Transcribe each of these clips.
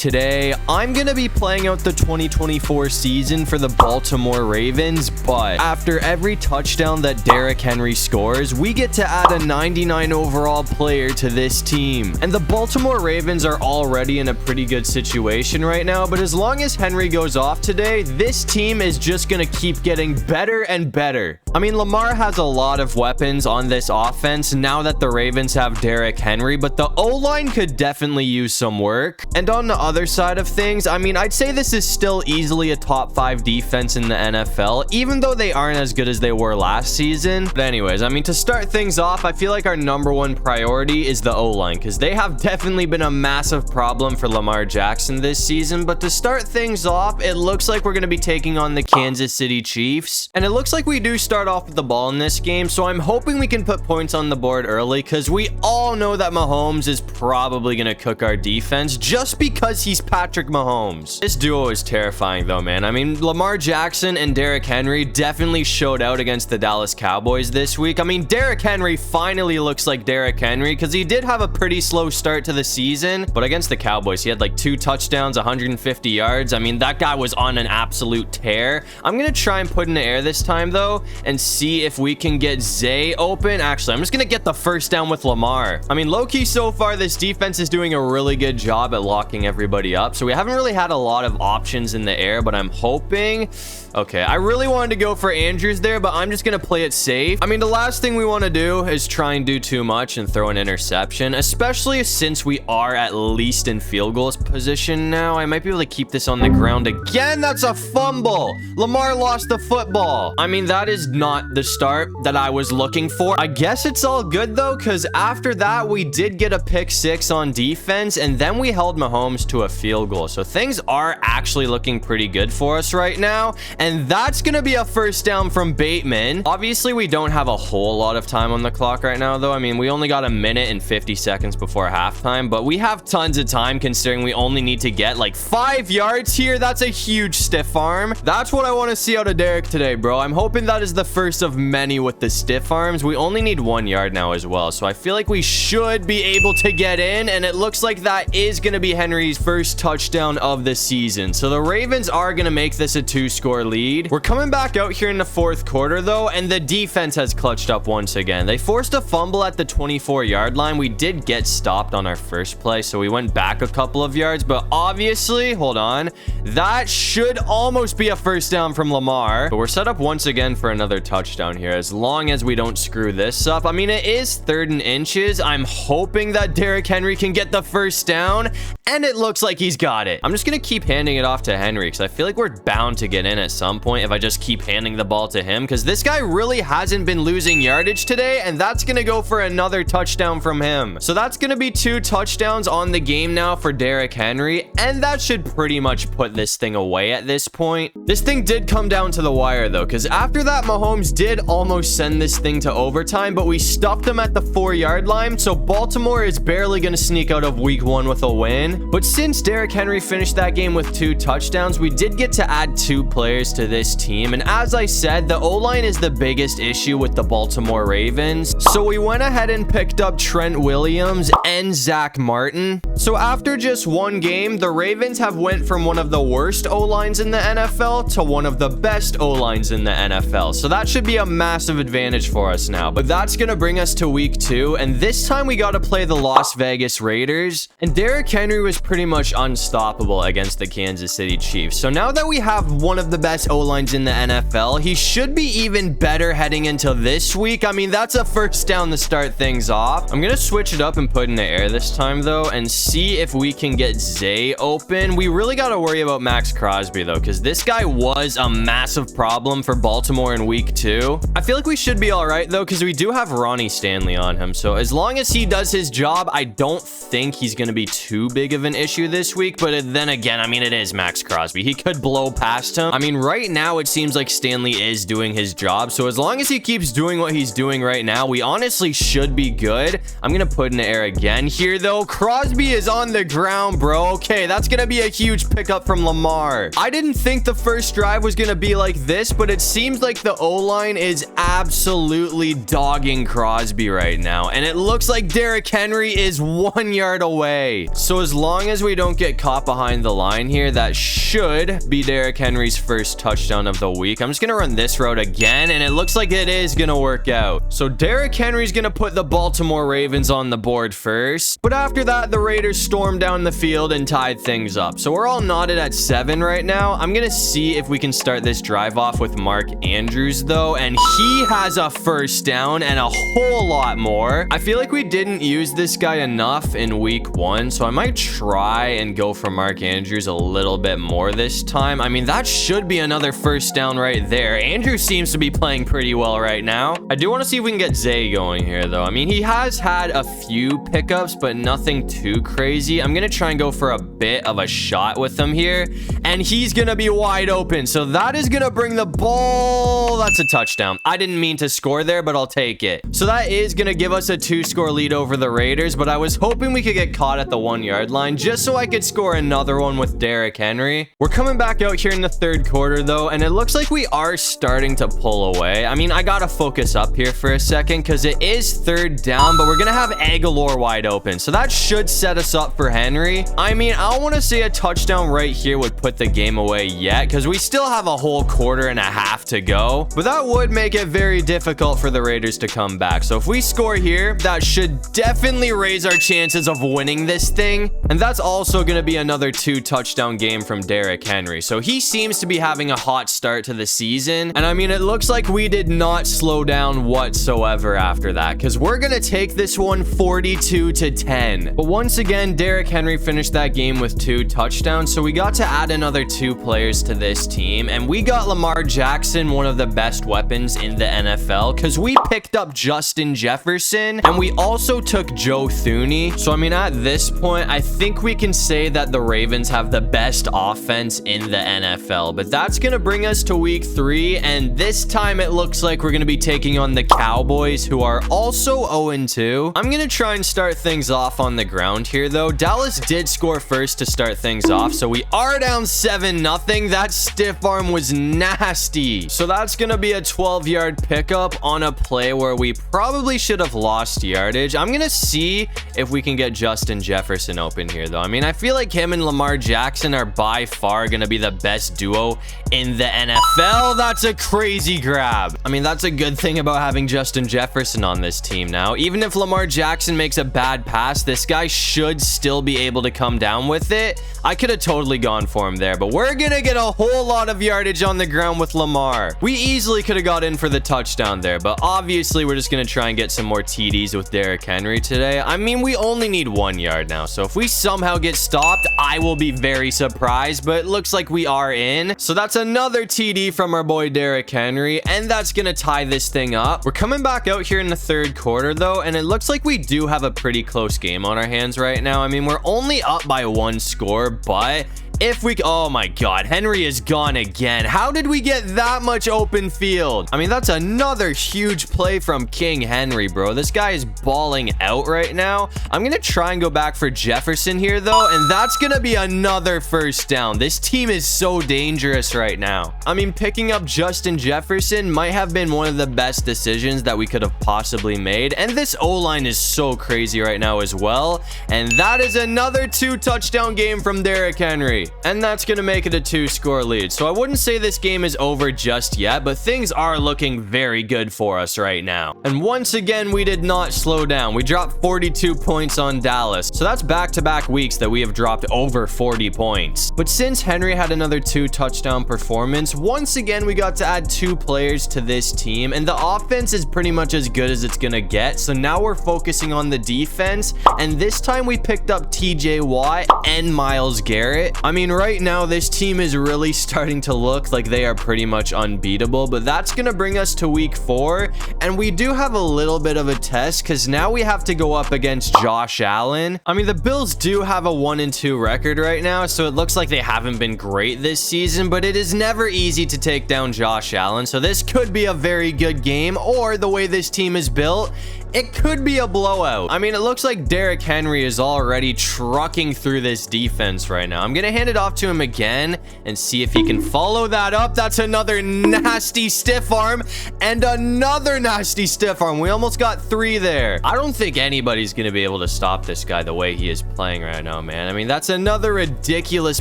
Today, I'm going to be playing out the 2024 season for the Baltimore Ravens, but after every touchdown that Derrick Henry scores, we get to add a 99 overall player to this team. And the Baltimore Ravens are already in a pretty good situation right now, but as long as Henry goes off today, this team is just going to keep getting better and better. I mean, Lamar has a lot of weapons on this offense now that the Ravens have Derrick Henry, but the O-line could definitely use some work. And on the other side of things, I mean, I'd say this is still easily a top 5 defense in the NFL, even though they aren't as good as they were last season. But anyways, I mean, to start things off, I feel like our #1 priority is the O-line, because they have definitely been a massive problem for Lamar Jackson this season. But to start things off, it looks like we're going to be taking on the Kansas City Chiefs, and it looks like we do start off with the ball in this game, so I'm hoping we can put points on the board early, because we all know that Mahomes is probably going to cook our defense just because he's Patrick Mahomes. This duo is terrifying though, man. I mean, Lamar Jackson and Derrick Henry definitely showed out against the Dallas Cowboys this week. I mean, Derrick Henry finally looks like Derrick Henry, because he did have a pretty slow start to the season, but against the Cowboys, he had like 2 touchdowns, 150 yards. I mean, that guy was on an absolute tear. I'm going to try and put in the air this time though, and see if we can get Zay open. Actually, I'm just going to get the first down with Lamar. I mean, low-key so far, this defense is doing a really good job at locking everybody up. So we haven't really had a lot of options in the air, but I'm hoping... Okay, I really wanted to go for Andrews there, but I'm just going to play it safe. I mean, the last thing we want to do is try and do too much and throw an interception, especially since we are at least in field goal position now. I might be able to keep this on the ground again. That's a fumble. Lamar lost the football. I mean, that is not the start that I was looking for. I guess it's all good though, because after that, we did get a pick 6 on defense, and then we held Mahomes to a field goal. So things are actually looking pretty good for us right now. And that's going to be a first down from Bateman. Obviously, we don't have a whole lot of time on the clock right now, though. I mean, we only got 1 minute and 50 seconds before halftime, but we have tons of time considering we only need to get like 5 yards here. That's a huge stiff arm. That's what I want to see out of Derrick today, bro. I'm hoping that is the first of many with the stiff arms. We only need 1 yard now as well, so I feel like we should be able to get in, and it looks like that is going to be Henry's first touchdown of the season. So the Ravens are going to make this a 2-score lead. We're coming back out here in the 4th quarter though, and the defense has clutched up once again. They forced a fumble at the 24-yard line. We did get stopped on our first play, so we went back a couple of yards, but obviously, hold on, that should almost be a first down from Lamar. But we're set up once again for another touchdown here, as long as we don't screw this up. I mean, it is 3rd and inches. I'm hoping that Derrick Henry can get the first down, and it looks like he's got it. I'm just gonna keep handing it off to Henry, because I feel like we're bound to get in at some point if I just keep handing the ball to him, because this guy really hasn't been losing yardage today, and that's gonna go for another touchdown from him. So that's gonna be 2 touchdowns on the game now for Derrick Henry, and that should pretty much put this thing away at this point. This thing did come down to the wire though, because after that, Mahomes did almost send this thing to overtime, but we stopped him at the 4-yard line, so Baltimore is barely gonna sneak out of week 1 with a win. But since Derrick Henry finished that game with 2 touchdowns, we did get to add 2 players to this team, and as I said, the O-line is the biggest issue with the Baltimore Ravens, so we went ahead and picked up Trent Williams and Zach Martin. So after just 1 game, the Ravens have went from one of the worst O-lines in the NFL to one of the best O-lines in the NFL, so that should be a massive advantage for us now. But that's gonna bring us to week 2, and this time we got to play the Las Vegas Raiders, and Derrick Henry was pretty much unstoppable against the Kansas City Chiefs. So now that we have one of the best O-lines in the NFL, he should be even better heading into this week. I mean, that's a first down to start things off. I'm gonna switch it up and put in the air this time though, and see if we can get Zay open. We really got to worry about Max Crosby though, because this guy was a massive problem for Baltimore in week 2. I feel like we should be all right though, because we do have Ronnie Stanley on him, so as long as he does his job, I don't think he's gonna be too big of an issue this week. But then again, I mean, it is Max Crosby. He could blow past him. I mean, right now it seems like Stanley is doing his job, so as long as he keeps doing what he's doing right now, we honestly should be good. I'm gonna put in the air again here though. Crosby is on the ground, bro. Okay, that's gonna be a huge pickup from Lamar. I didn't think the first drive was gonna be like this, but it seems like the O-line is absolutely dogging Crosby right now, and it looks like Derrick Henry is 1 yard away. So as long as we we don't get caught behind the line here, that should be Derrick Henry's first touchdown of the week. I'm just gonna run this route again, and it looks like it is gonna work out. So Derrick Henry's gonna put the Baltimore Ravens on the board first, but after that, the Raiders stormed down the field and tied things up. So we're all knotted at 7 right now. I'm gonna see if we can start this drive off with Mark Andrews though, and he has a first down and a whole lot more. I feel like we didn't use this guy enough in week 1, so I might try and go for Mark Andrews a little bit more this time. I mean, that should be another first down right there. Andrews seems to be playing pretty well right now. I do want to see if we can get Zay going here though. I mean, he has had a few pickups, but nothing too crazy. I'm gonna try and go for a bit of a shot with him here, and he's gonna be wide open. So that is gonna bring the ball. That's a touchdown. I didn't mean to score there, but I'll take it. So that is gonna give us a 2-score lead over the Raiders, but I was hoping we could get caught at the 1-yard line just so I could score another one with Derrick Henry. We're coming back out here in the third quarter though, and it looks like we are starting to pull away. I mean, I gotta focus up here for a second because it is third down, but we're gonna have Aguilar wide open, so that should set us up for Henry. I mean, I don't want to say a touchdown right here would put the game away yet because we still have a whole quarter and a half to go, but that would make it very difficult for the Raiders to come back. So if we score here, that should definitely raise our chances of winning this thing, and that's also going to be another 2-touchdown game from Derrick Henry. So he seems to be having a hot start to the season, and I mean, it looks like we did not slow down whatsoever after that because we're going to take this one 42-10. But once again, Derrick Henry finished that game with 2 touchdowns, so we got to add another 2 players to this team, and we got Lamar Jackson, one of the best weapons in the NFL, because we picked up Justin Jefferson, and we also took Joe Thuney. So I mean, at this point, I think we can say that the Ravens have the best offense in the NFL, but that's gonna bring us to week 3, and this time it looks like we're gonna be taking on the Cowboys, who are also 0-2. I'm gonna try and start things off on the ground here though. Dallas did score first to start things off, so we are down 7-0. That stiff arm was nasty. So that's gonna be a 12-yard pickup on a play where we probably should have lost yardage. I'm gonna see if we can get Justin Jefferson open here though. I mean, I feel like him and Lamar Jackson are by far gonna be the best duo in the NFL. That's a crazy grab. I mean, that's a good thing about having Justin Jefferson on this team now. Even if Lamar Jackson makes a bad pass, this guy should still be able to come down with it. I could have totally gone for him there, but we're gonna get a whole lot of yardage on the ground with Lamar. We easily could have got in for the touchdown there, but obviously we're just gonna try and get some more TDs with Derrick Henry today. I mean, we only need 1 yard now, so if we somehow get stopped, I will be very surprised, but it looks like we are in. So that's another TD from our boy Derrick Henry, and that's gonna tie this thing up. We're coming back out here in the third quarter though, and it looks like we do have a pretty close game on our hands right now. I mean, we're only up by 1 score, but if we... Oh my god, Henry is gone again. How did we get that much open field? I mean, that's another huge play from King Henry, bro. This guy is balling out right now. I'm gonna try and go back for Jefferson here though, and that's gonna be another first down. This team is so dangerous right now. I mean, picking up Justin Jefferson might have been one of the best decisions that we could have possibly made, and this O-line is so crazy right now as well, and that is another 2-touchdown game from Derrick Henry. And that's going to make it a 2-score lead. So I wouldn't say this game is over just yet, but things are looking very good for us right now. And once again, we did not slow down. We dropped 42 points on Dallas. So that's back-to-back weeks that we have dropped over 40 points. But since Henry had another 2-touchdown performance, once again, we got to add 2 players to this team, and the offense is pretty much as good as it's going to get. So now we're focusing on the defense, and this time we picked up TJ Watt and Myles Garrett. I mean, right now, this team is really starting to look like they are pretty much unbeatable, but that's going to bring us to week 4, and we do have a little bit of a test because now we have to go up against Josh Allen. I mean, the Bills do have a 1-2 record right now, so it looks like they haven't been great this season, but it is never easy to take down Josh Allen, so this could be a very good game, or the way this team is built, it could be a blowout. I mean, it looks like Derrick Henry is already trucking through this defense right now. I'm going to hand it off to him again and see if he can follow that up. That's another nasty stiff arm and another nasty stiff arm. We almost got 3 there. I don't think anybody's going to be able to stop this guy the way he is playing right now, man. I mean, that's another ridiculous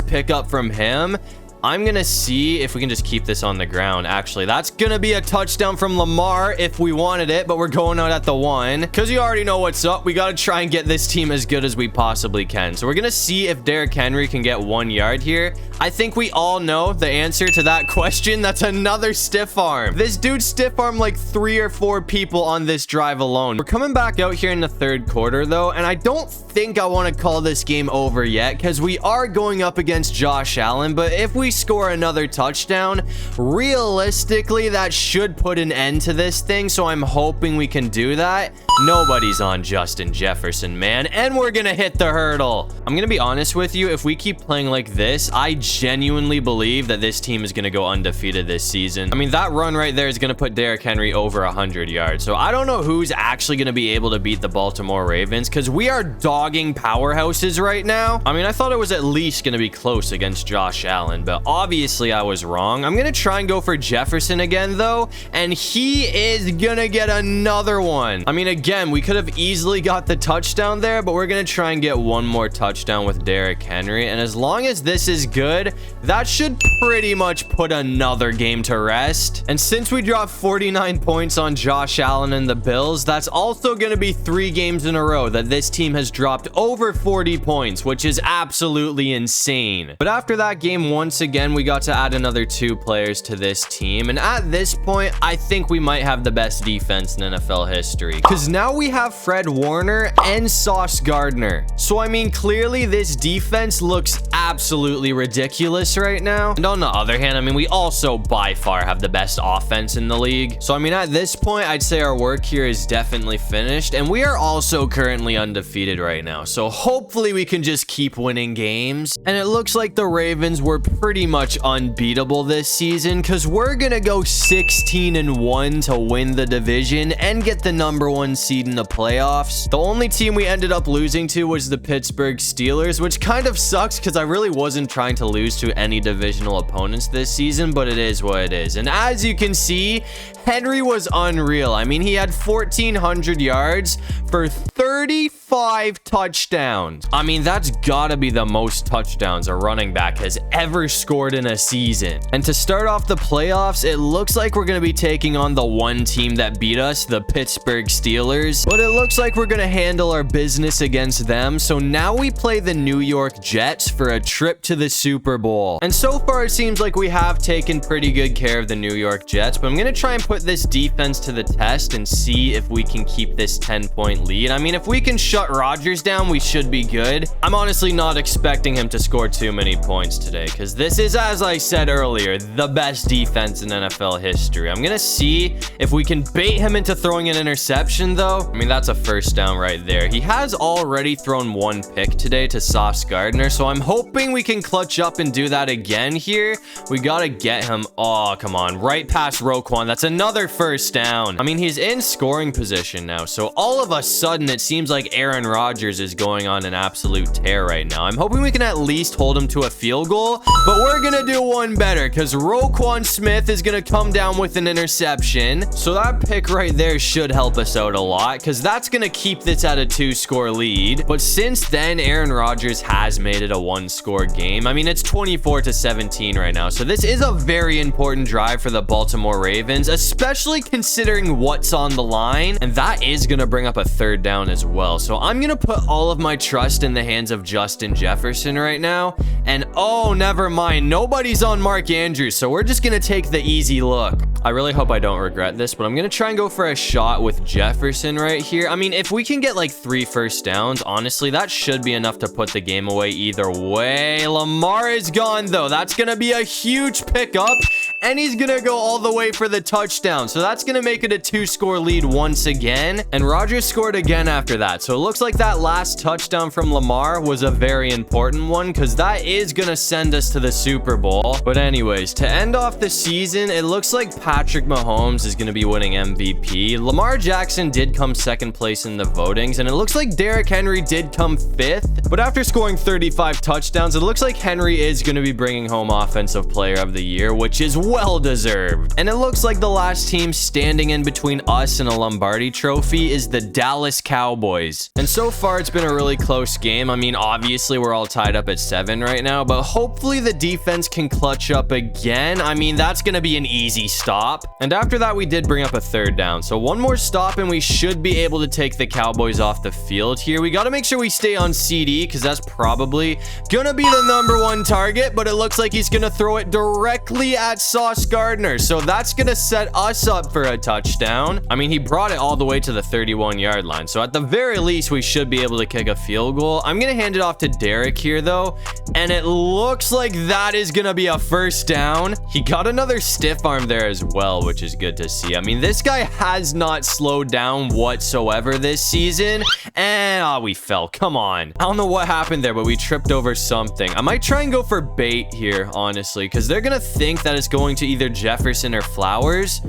pickup from him. I'm going to see if we can just keep this on the ground. Actually, that's going to be a touchdown from Lamar if we wanted it, but we're going out at the 1 because you already know what's up. We got to try and get this team as good as we possibly can. So we're going to see if Derrick Henry can get 1 yard here. I think we all know the answer to that question. That's another stiff arm. This dude stiff arm like 3 or 4 people on this drive alone. We're coming back out here in the 3rd quarter though, and I don't think I want to call this game over yet because we are going up against Josh Allen, but if we score another touchdown, realistically that should put an end to this thing, so I'm hoping we can do that. Nobody's on Justin Jefferson, man, and we're gonna hit the hurdle. I'm gonna be honest with you, if we keep playing like this, I genuinely believe that this team is gonna go undefeated this season. I mean, that run right there is gonna put Derrick Henry over 100 yards, so I don't know who's actually gonna be able to beat the Baltimore Ravens because we are dogging powerhouses right now. I mean, I thought it was at least gonna be close against Josh Allen, but obviously I was wrong. I'm gonna try and go for Jefferson again though, and he is gonna get another one. I mean, again, we could have easily got the touchdown there, but we're gonna try and get one more touchdown with Derrick Henry, and as long as this is good, that should pretty much put another game to rest. And since we dropped 49 points on Josh Allen and the Bills, that's also gonna be 3 games in a row that this team has dropped over 40 points, which is absolutely insane. But after that game, once again, we got to add another 2 players to this team, and at this point, I think we might have the best defense in NFL history, because now we have Fred Warner and Sauce Gardner. So I mean, clearly this defense looks absolutely ridiculous right now. And on the other hand, I mean, we also by far have the best offense in the league. So I mean, at this point, I'd say our work here is definitely finished, and we are also currently undefeated right now. So hopefully we can just keep winning games. And it looks like the Ravens were pretty much unbeatable this season because we're gonna go 16-1 to win the division and get the #1 seed in the playoffs. The only team we ended up losing to was the Pittsburgh Steelers, which kind of sucks because I really wasn't trying to lose to any divisional opponents this season, but it is what it is. And as you can see, Henry was unreal. I mean, he had 1,400 yards for 35 touchdowns. I mean, that's gotta be the most touchdowns a running back has ever scored in a season. And to start off the playoffs, it looks like we're gonna be taking on the one team that beat us, the Pittsburgh Steelers, but it looks like we're gonna handle our business against them. So now we play the New York Jets for a trip to the Super Bowl. And so far, it seems like we have taken pretty good care of the New York Jets, but I'm gonna try and put this defense to the test and see if we can keep this 10-point lead. I mean, if we can shut Rodgers down, we should be good. I'm honestly not expecting him to score too many points today because this is, as I said earlier, the best defense in NFL history. I'm gonna see if we can bait him into throwing an interception though. I mean, that's a first down right there. He has already thrown 1 pick today to Sauce Gardner, so I'm hoping we can clutch up and do that again here. We gotta get him. Oh, come on. Right past Roquan. That's another first down. I mean, he's in scoring position now, so all of a sudden it seems like Aaron Rodgers is going on an absolute tear right now. I'm hoping we can at least hold him to a field goal, but we're gonna do one better because Roquan Smith is gonna come down with an interception. So that pick right there should help us out a lot because that's gonna keep this at a 2-score lead. But since then, Aaron Rodgers has made it a 1-score game. I mean, it's 24-17 right now, so this is a very important drive for the Baltimore Ravens, especially considering what's on the line, and that is gonna bring up a 3rd down as well. So I'm gonna put all of my trust in the hands of Justin Jefferson right now, and oh, never mind, nobody's on Mark Andrews, so we're just gonna take the easy look. I really hope I don't regret this, but I'm gonna try and go for a shot with Jefferson right here. I mean, if we can get like 3 first downs, honestly, that should be enough to put the game away either way. Lamar is gone though. That's gonna be a huge pickup, and he's gonna go all the way for the touchdown. So that's gonna make it a 2-score lead once again, and Rodgers scored again after that. So it looks like that last touchdown from Lamar was a very important one, because that is gonna send us to the Super Bowl. But anyways, to end off the season, it looks like Patrick Mahomes is gonna be winning MVP. Lamar Jackson did come second place in the votings, and it looks like Derrick Henry did come 5th. But after scoring 35 touchdowns, it looks like Henry is gonna be bringing home Offensive Player of the Year, which is well deserved. And it looks like the last team standing in between us and a Lombardi trophy is the Dallas Cowboys. And so far, it's been a really close game. I mean, obviously, we're all tied up at 7 right now, but hopefully the defense can clutch up again. I mean, that's gonna be an easy stop. And after that, we did bring up a 3rd down. So one more stop, and we should be able to take the Cowboys off the field here. We gotta make sure we stay on CD, because that's probably gonna be the #1 target, but it looks like he's gonna throw it directly at Sauce Gardner. So that's gonna set us up for a touchdown. I mean, he brought it all the way to the 31-yard line. So at the very least, we should be able to kick a field goal. I'm gonna hand it off to Derrick here, though, and it looks like that is gonna be a 1st down. He got another stiff arm there as well, which is good to see. I mean, this guy has not slowed down whatsoever this season, and we fell. Come on. I don't know what happened there, but we tripped over something. I might try and go for bait here, honestly, because they're gonna think that it's going to either Jefferson or Flowers.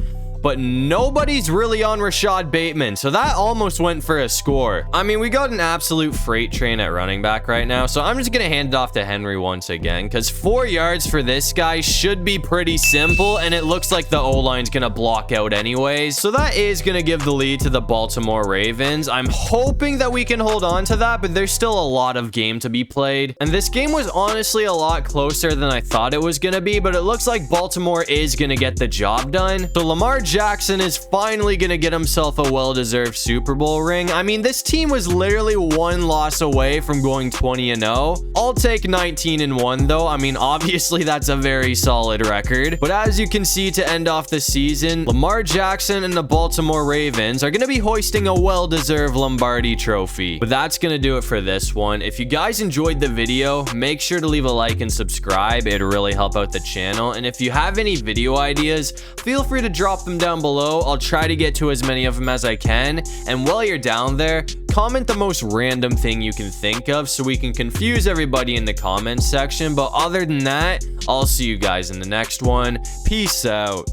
But nobody's really on Rashad Bateman, so that almost went for a score. I mean, we got an absolute freight train at running back right now, so I'm just gonna hand it off to Henry once again, because 4 yards for this guy should be pretty simple, and it looks like the O-line's gonna block out anyways. So that is gonna give the lead to the Baltimore Ravens. I'm hoping that we can hold on to that, but there's still a lot of game to be played. And this game was honestly a lot closer than I thought it was gonna be, but it looks like Baltimore is gonna get the job done. So Lamar Jackson is finally gonna get himself a well-deserved Super Bowl ring. I mean, this team was literally 1 loss away from going 20-0. I'll take 19-1 though. I mean, obviously that's a very solid record. But as you can see, to end off the season, Lamar Jackson and the Baltimore Ravens are gonna be hoisting a well-deserved Lombardi trophy. But that's gonna do it for this one. If you guys enjoyed the video, make sure to leave a like and subscribe. It'd really help out the channel. And if you have any video ideas, feel free to drop them down below. I'll try to get to as many of them as I can. And while you're down there, comment the most random thing you can think of so we can confuse everybody in the comments section. But other than that, I'll see you guys in the next one. Peace out.